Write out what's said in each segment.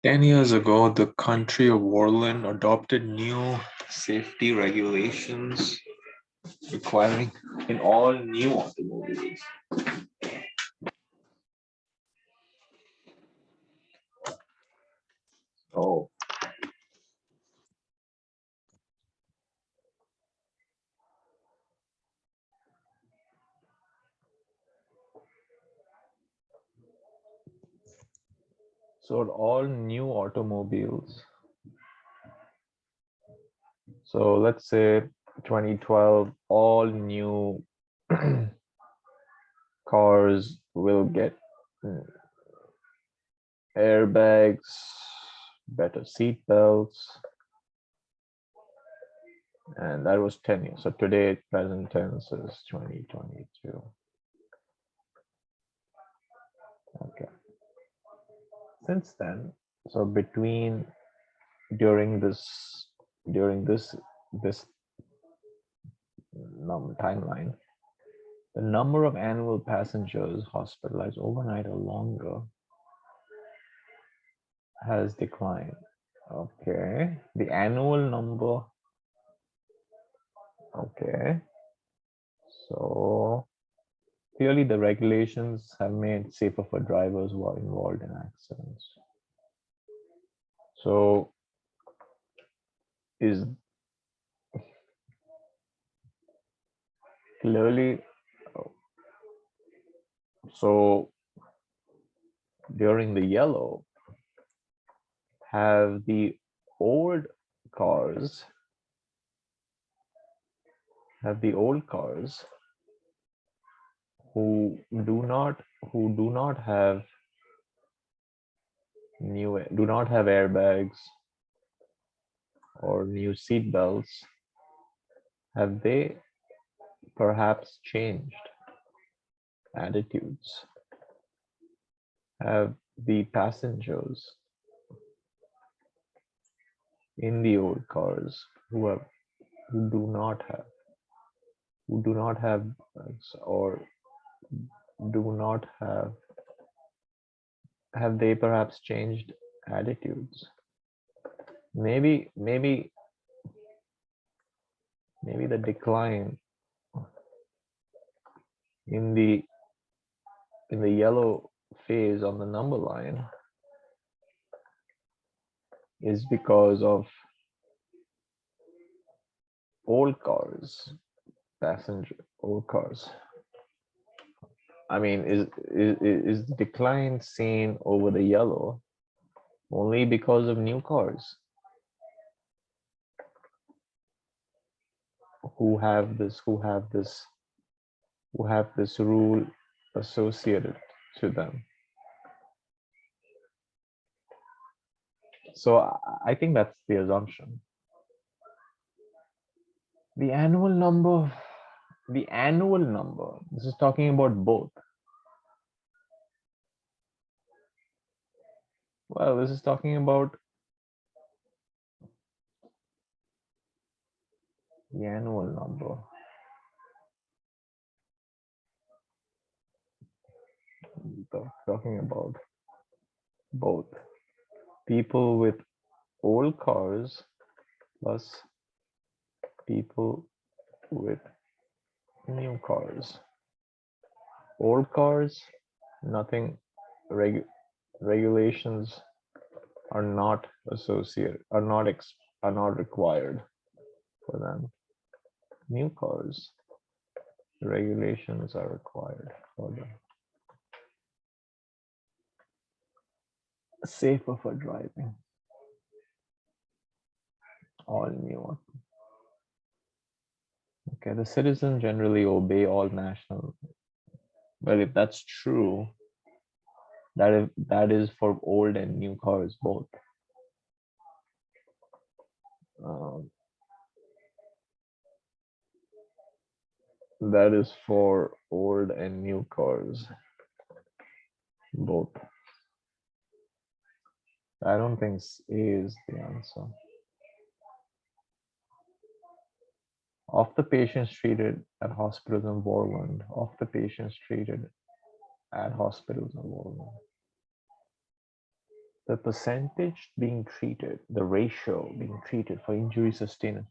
10 years ago, the country of Vorland adopted new safety regulations requiring in all new automobiles. Oh, so all new automobiles. So let's say 2012, all new cars will get airbags, better seat belts, and that was 10 years. So today, present tense is 2022. Okay. Since then, so during this timeline, the number of annual passengers hospitalized overnight or longer has declined. Okay, the annual number. Okay, so clearly the regulations have made safer for drivers who are involved in accidents. So is clearly, so during the yellow, have the old cars who do not have airbags or new seat belts, have they perhaps changed attitudes? Have the passengers in the old cars who do not have or do not have they perhaps changed attitudes? Maybe the decline in the yellow phase on the number line is because of old cars, old cars. I mean, is the decline seen over the yellow only because of new cars who have this rule associated to them? So I think that's the assumption. The annual number, this is talking about both. Well, this is talking about the annual number. Talking about both people with old cars plus people with new cars. Old cars, nothing, regulations are not associated, are not required for them. New cars, regulations are required for them. Safer for driving. All new. Okay, the citizens generally obey all national. Well, if that's true, that is for old and new cars both. That is for old and new cars both. I don't think A is the answer. Of the patients treated at hospitals in Vorland, the percentage being treated, the ratio being treated for injury sustained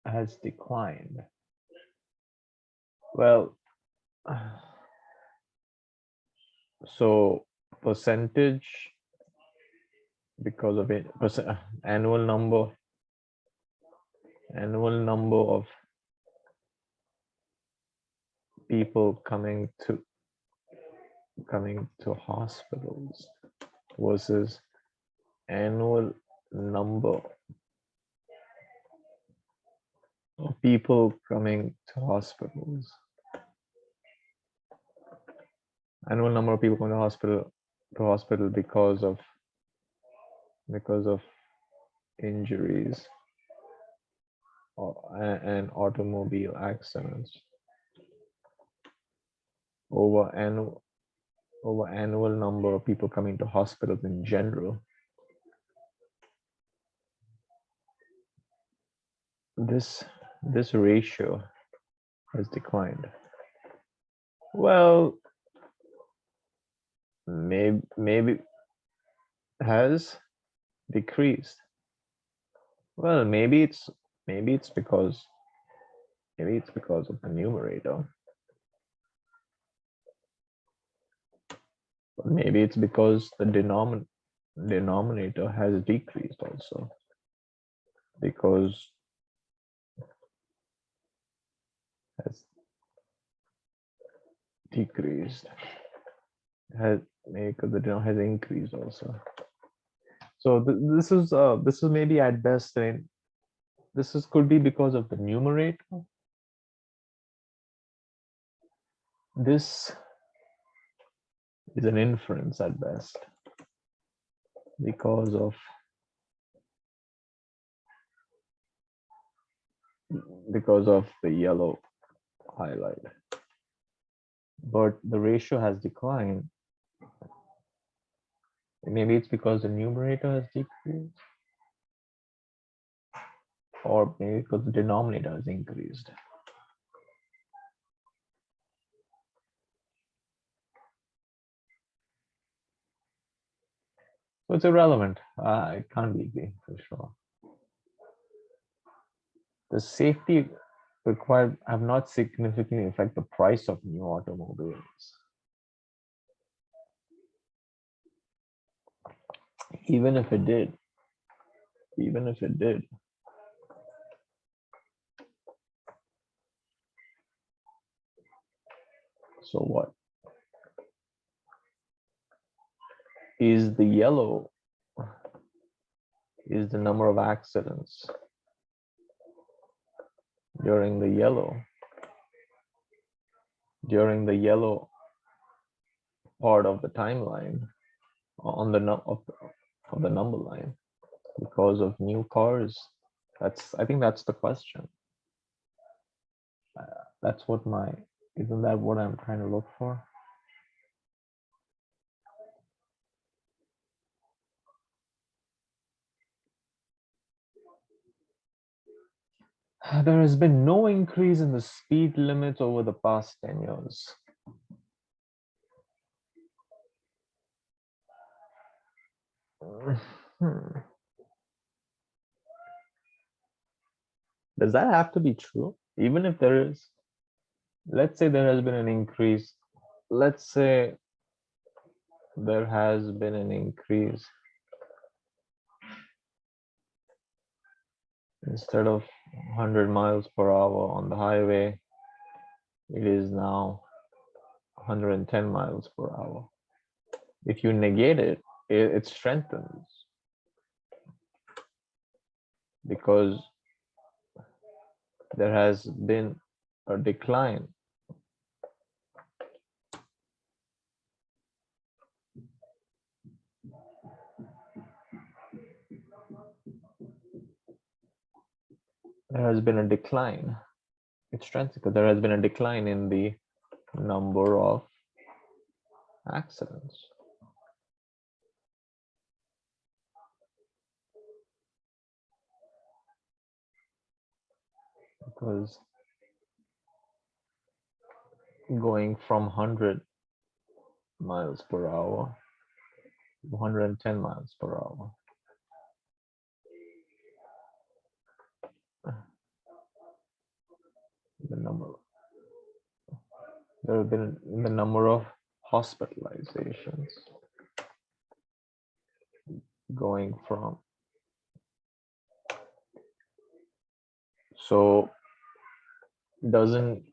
has declined. Well, so percentage because of it, annual number of people coming to hospitals versus annual number of people coming to hospitals. Annual number of people going to hospital because of injuries and automobile accidents over annual number of people coming to hospitals in general. This ratio has declined. Well, maybe has decreased. Well, maybe it's because of the numerator. But maybe it's because the denominator has decreased also, because has decreased, because the denominator has increased also. So this is maybe at best could be because of the numerator. This is an inference at best because of the yellow highlight. But the ratio has declined. Maybe it's because the numerator has decreased, or maybe because the denominator has increased. So it's irrelevant. It can't be B for sure. The safety required have not significantly affected the price of new automobiles. Even if it did. So what? Is the yellow is the number of accidents during the yellow part of the timeline on the of the number line because of new cars? I think that's the question. Isn't that what I'm trying to look for? There has been no increase in the speed limits over the past 10 years. Does that have to be true? Even if there is, let's say there has been an increase. Let's say there has been an increase. Instead of 100 miles per hour on the highway, it is now 110 miles per hour. If you negate it, it strengthens, because there has been a decline. There has been a decline. It strengthens because there has been a decline in the number of accidents. Because going from 100 miles per hour 110 miles per hour. The number, there have been the number of hospitalizations going from, so doesn't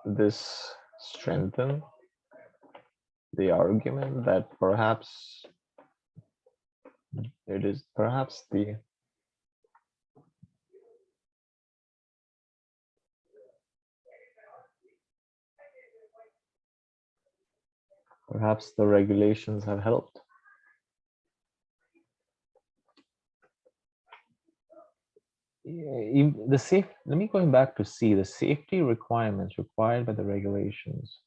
this strengthen the argument that perhaps it is perhaps the regulations have helped? The safe, let me going back to see the safety requirements required by the regulations.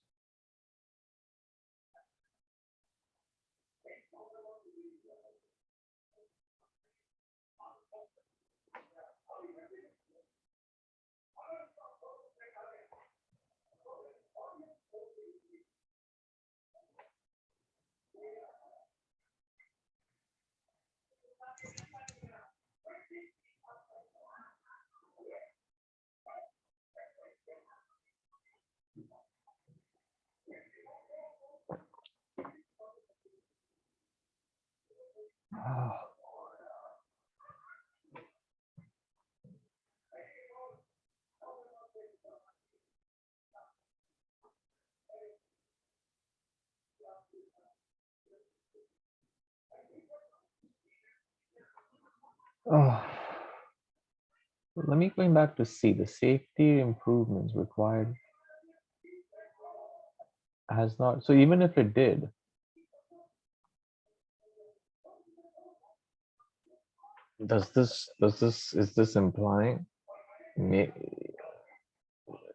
Oh, let me going back to see the safety improvements required has not, so even if it did, is this implying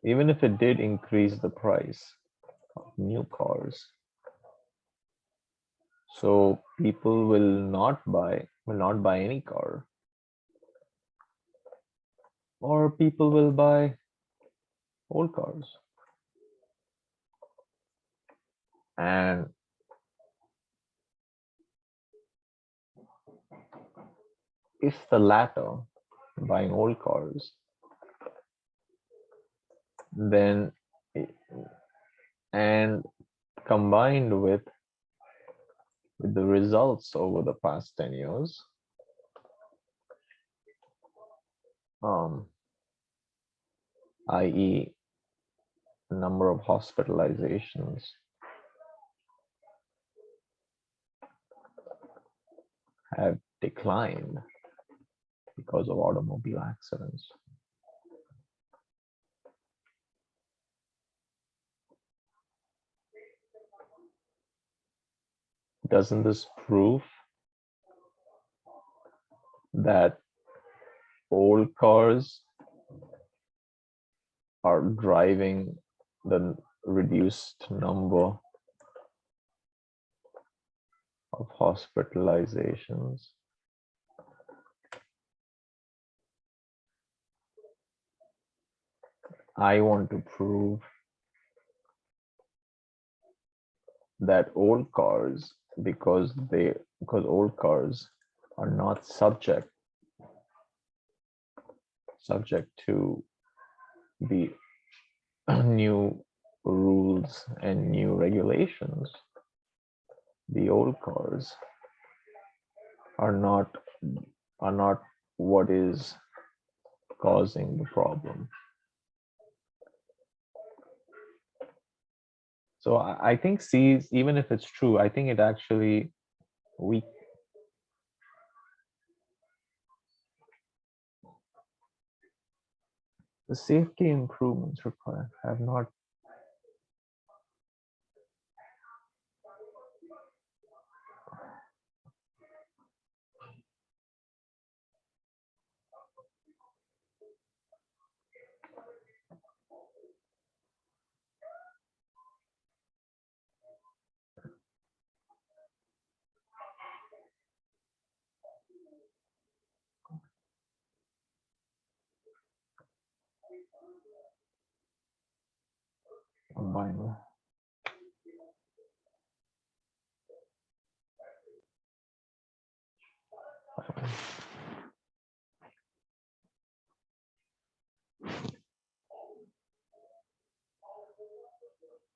even if it did increase the price of new cars, so people will not buy any car, or people will buy old cars, and if the latter, buying old cars, then and combined with the results over the past 10 years, i.e. number of hospitalizations have declined because of automobile accidents. Doesn't this prove that old cars are driving the reduced number of hospitalizations? I want to prove that old cars, because old cars are not subject to the new rules and new regulations, the old cars are not what is causing the problem. So I think C, even if it's true, I think it actually the safety improvements required have not combined.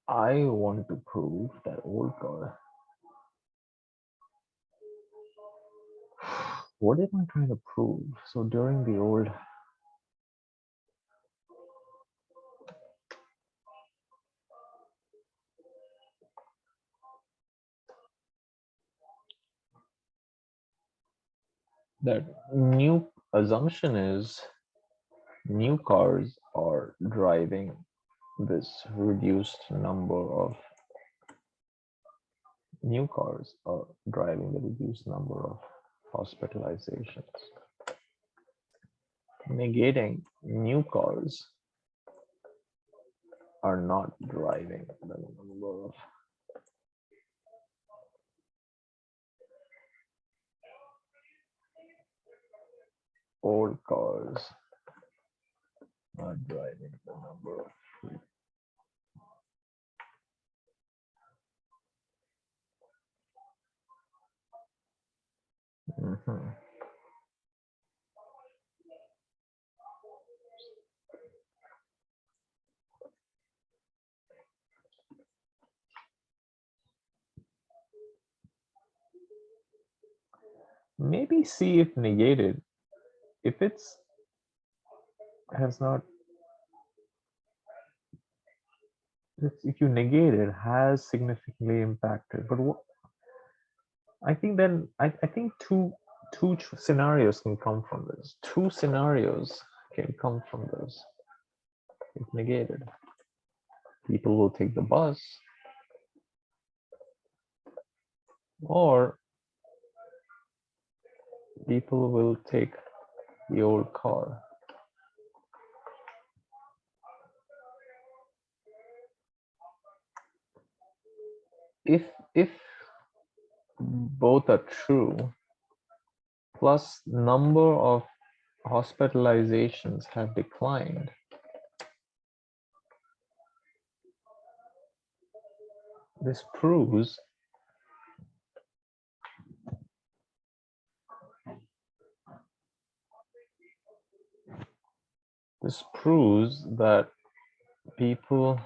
I want to prove that old car. What am I trying to prove? So during the old, that new assumption is new cars are driving this reduced number of new cars are driving the reduced number of hospitalizations. Negating new cars are not driving the number of old cars are driving the number of Mhm. Maybe see if negated, if it's has not, if you negate it, has significantly impacted. But what I think then I think two scenarios can come from this. Two scenarios can come from this. If negated, people will take the bus, or people will take the old car. If both are true, plus number of hospitalizations have declined, this proves that people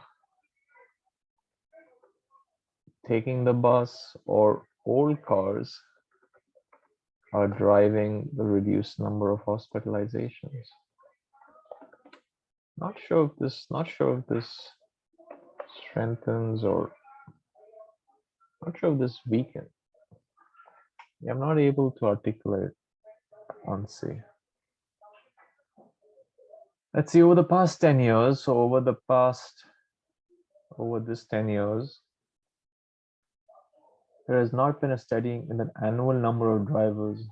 taking the bus or old cars are driving the reduced number of hospitalizations. Not sure if this strengthens or not sure if this weakens. I'm not able to articulate on C. Let's see, over the past 10 years, so over this 10 years, there has not been a study in the annual number of drivers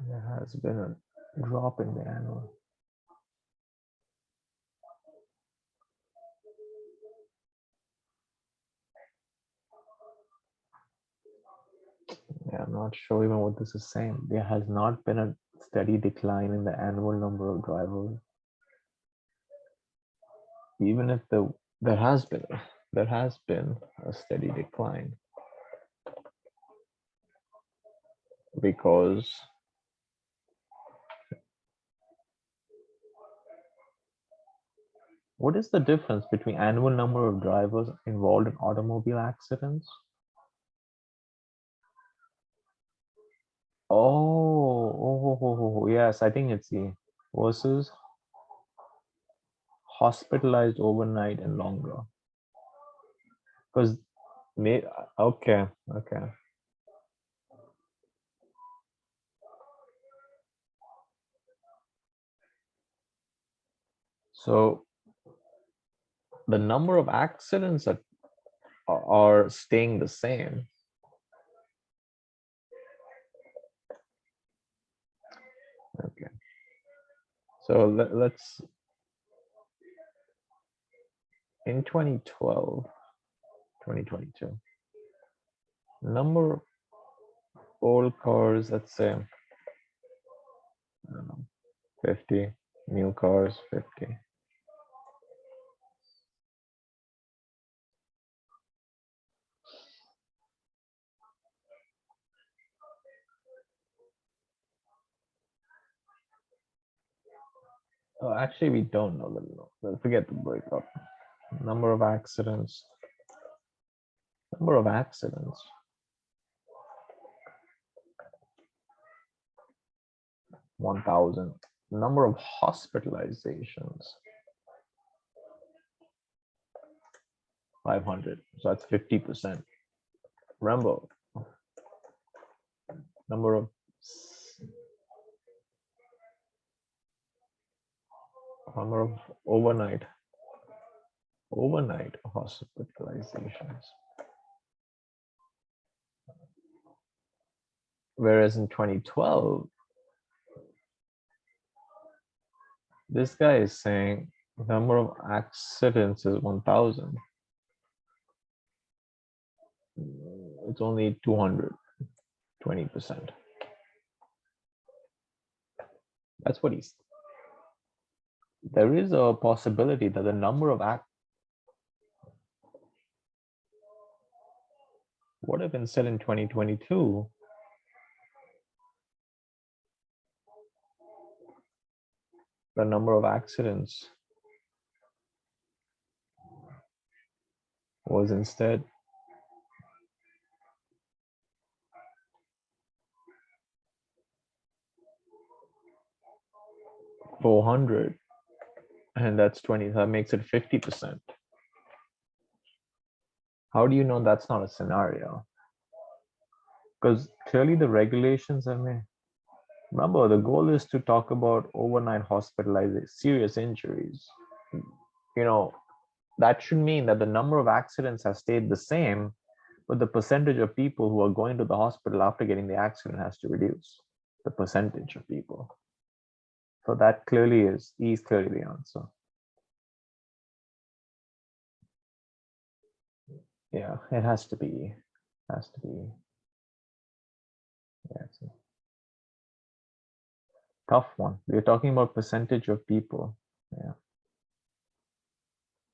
there has been a drop in the annual. Yeah, I'm not sure even what this is saying. There has not been a steady decline in the annual number of drivers. Even if there has been a steady decline, because what is the difference between annual number of drivers involved in automobile accidents? Oh, yes, I think it's the versus hospitalized overnight and longer. Because okay. So the number of accidents that are staying the same. Okay. So let's in 2012, 2022, number of old cars, let's say, I don't know, 50. New cars, 50. Oh, actually, we don't know the. Forget the breakup. Number of accidents. Number of accidents. 1,000. Number of hospitalizations. 500. So that's 50%. Remember, number of overnight hospitalizations. Whereas in 2012, this guy is saying the number of accidents is 1,000. It's only 200, 20%. That's what he's. There is a possibility that the number of what if instead in 2022, the number of accidents was instead 400, and that's 20, that makes it 50%. How do you know that's not a scenario? Because clearly the regulations are made. Remember, the goal is to talk about overnight hospitalization, serious injuries. You know, that should mean that the number of accidents has stayed the same, but the percentage of people who are going to the hospital after getting the accident has to reduce. The percentage of people. So that clearly is clearly the answer. Yeah, it has to be. Has to be. Yeah, it's a tough one. We're talking about percentage of people. Yeah.